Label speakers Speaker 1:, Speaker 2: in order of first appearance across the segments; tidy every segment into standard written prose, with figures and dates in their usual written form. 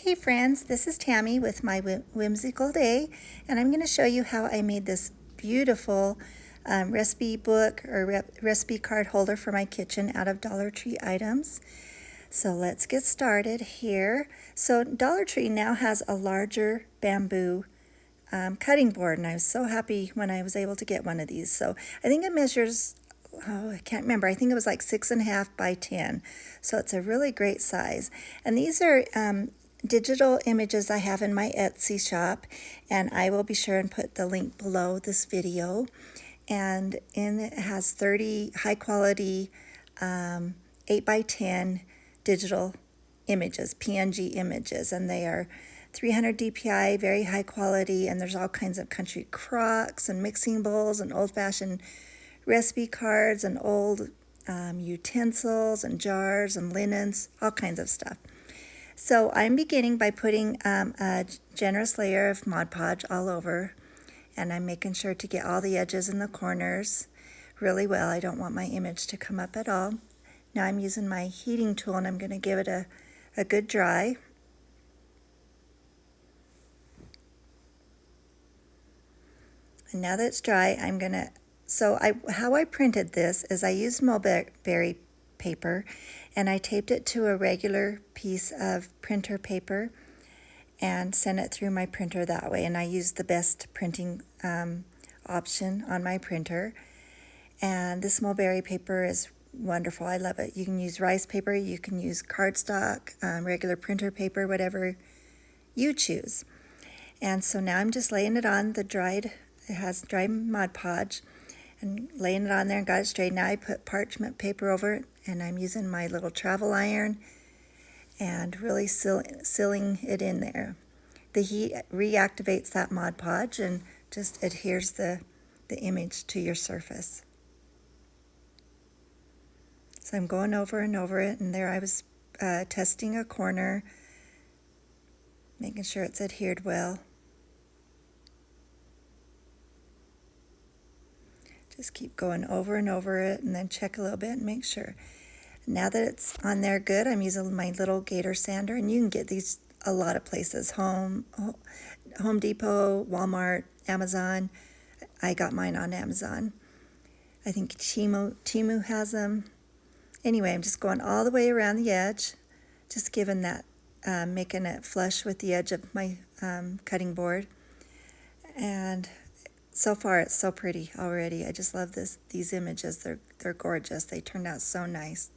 Speaker 1: Hey friends, this is Tammy with my whimsical day, and I'm going to show you how I made this beautiful recipe book or recipe card holder for my kitchen out of Dollar Tree items. So let's get started here. So Dollar Tree now has a larger bamboo cutting board, and I was so happy when I was able to get one of these. So I think it measures, I can't remember, I think it was like 6.5 by 10. So it's a really great size. And these are digital images I have in my Etsy shop, and I will be sure and put the link below this video. And it has 30 high quality 8 by 10 digital images, PNG images, and they are 300 DPI, very high quality, and there's all kinds of country crocks and mixing bowls and old-fashioned recipe cards and old utensils and jars and linens, all kinds of stuff. So I'm beginning by putting a generous layer of Mod Podge all over, and I'm making sure to get all the edges and the corners really well. I don't want my image to come up at all. Now I'm using my heating tool, and I'm going to give it a good dry. And now that it's dry, I'm going to, how I printed this is I used mulberry paper, and I taped it to a regular piece of printer paper and sent it through my printer that way. And I used the best printing option on my printer. And this mulberry paper is wonderful. I love it. You can use rice paper, you can use cardstock, regular printer paper, whatever you choose. And so now I'm just laying it on the dried, it has dried Mod Podge, and laying it on there and got it straight. Now I put parchment paper over it, and I'm using my little travel iron and really sealing it in there. The heat reactivates that Mod Podge and just adheres the image to your surface. So I'm going over and over it, and there I was testing a corner, making sure it's adhered well. Just keep going over and over it, and then check a little bit and make sure. Now that it's on there good, I'm using my little gator sander, and you can get these a lot of places. Home Depot, Walmart, Amazon. I got mine on Amazon. I think Temu has them. Anyway, I'm just going all the way around the edge, just giving that, making it flush with the edge of my cutting board. And so far, it's so pretty already. I just love these images. They're gorgeous. They turned out so nice,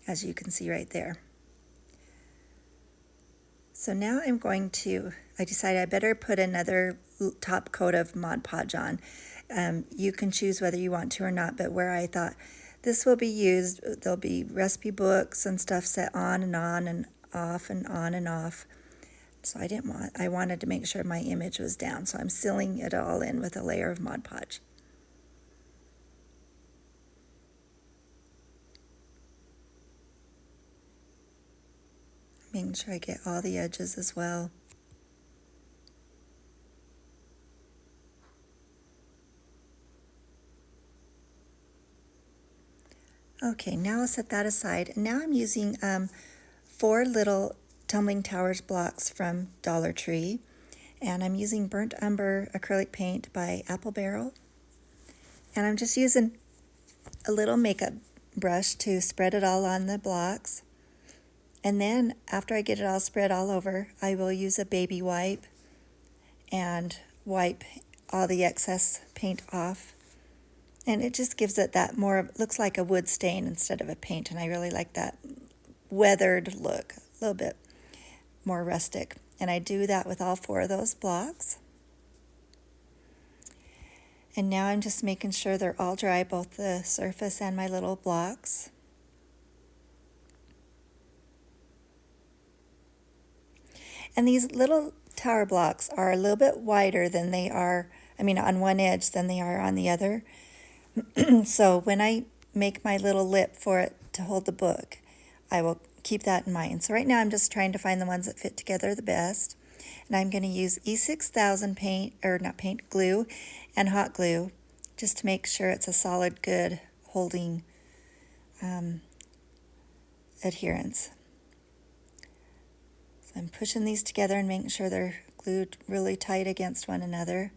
Speaker 1: as you can see right there. So now I decided I better put another top coat of Mod Podge on. You can choose whether you want to or not, but where I thought this will be used, there'll be recipe books and stuff set on and off and on and off. So I wanted to make sure my image was down, so I'm sealing it all in with a layer of Mod Podge. Making sure I get all the edges as well. Okay, now I'll set that aside. And now I'm using 4 little tumbling towers blocks from Dollar Tree, and I'm using burnt umber acrylic paint by Apple Barrel, and I'm just using a little makeup brush to spread it all on the blocks. And then after I get it all spread all over, I will use a baby wipe and wipe all the excess paint off, and it just gives it that looks like a wood stain instead of a paint, and I really like that weathered look, a little bit more rustic. And I do that with all 4 of those blocks. And now I'm just making sure they're all dry, both the surface and my little blocks. And these little tower blocks are a little bit wider than they are, on one edge than they are on the other. So when I make my little lip for it to hold the book, I will keep that in mind. So right now I'm just trying to find the ones that fit together the best. And I'm going to use E6000 glue and hot glue just to make sure it's a solid, good holding adherence. I'm pushing these together and making sure they're glued really tight against one another.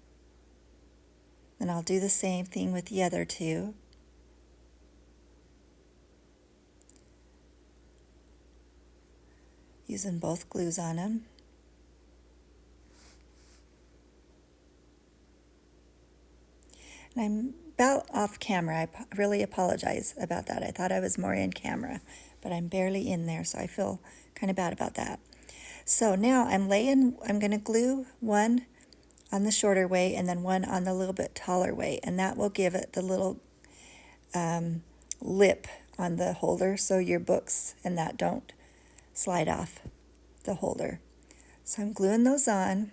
Speaker 1: Then I'll do the same thing with the other two. Using both glues on them. And I'm about off camera. I really apologize about that. I thought I was more in camera, but I'm barely in there, so I feel kind of bad about that. So now I'm going to glue one on the shorter way and then one on the little bit taller way, and that will give it the little lip on the holder so your books and that don't slide off the holder. So I'm gluing those on,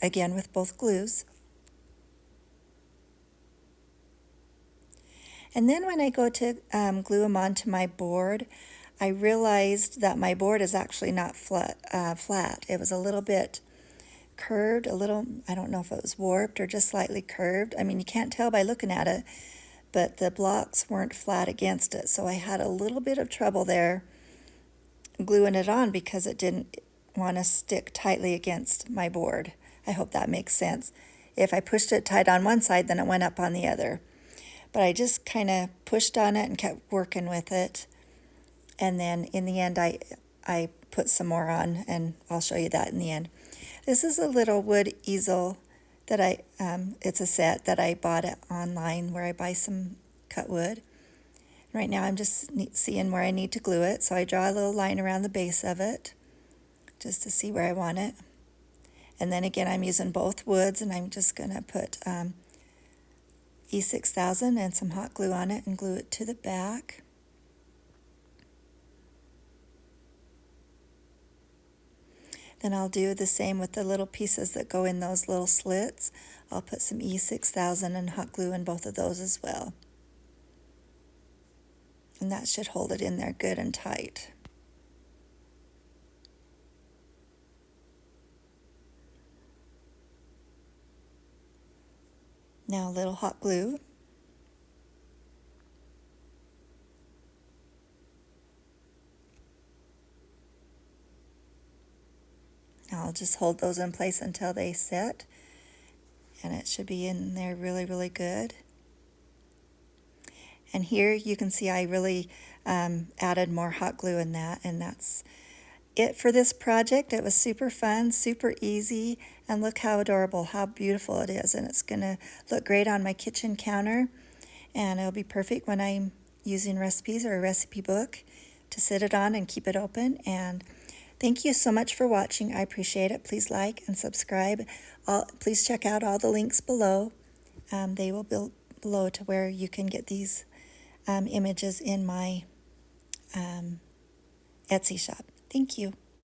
Speaker 1: again with both glues. And then when I go to glue them onto my board, I realized that my board is actually not flat. It was a little bit curved, I don't know if it was warped or just slightly curved. I mean, you can't tell by looking at it, but the blocks weren't flat against it. So I had a little bit of trouble there gluing it on because it didn't want to stick tightly against my board. I hope that makes sense. If I pushed it tight on one side, then it went up on the other. But I just kind of pushed on it and kept working with it. And then in the end, I put some more on, and I'll show you that in the end. This is a little wood easel that it's a set that I bought online where I buy some cut wood. Right now I'm just seeing where I need to glue it, so I draw a little line around the base of it just to see where I want it. And then again, I'm using both woods, and I'm just going to put E6000 and some hot glue on it and glue it to the back. Then I'll do the same with the little pieces that go in those little slits. I'll put some E6000 and hot glue in both of those as well. And that should hold it in there good and tight. Now a little hot glue. I'll just hold those in place until they set, and it should be in there really, really good. And here you can see I really added more hot glue in that, and that's it for this project. It was super fun, super easy, and look how adorable, how beautiful it is. And it's going to look great on my kitchen counter, and it'll be perfect when I'm using recipes or a recipe book to sit it on and keep it open. And thank you so much for watching. I appreciate it. Please like and subscribe. Please check out all the links below. They will be below to where you can get these images in my Etsy shop. Thank you.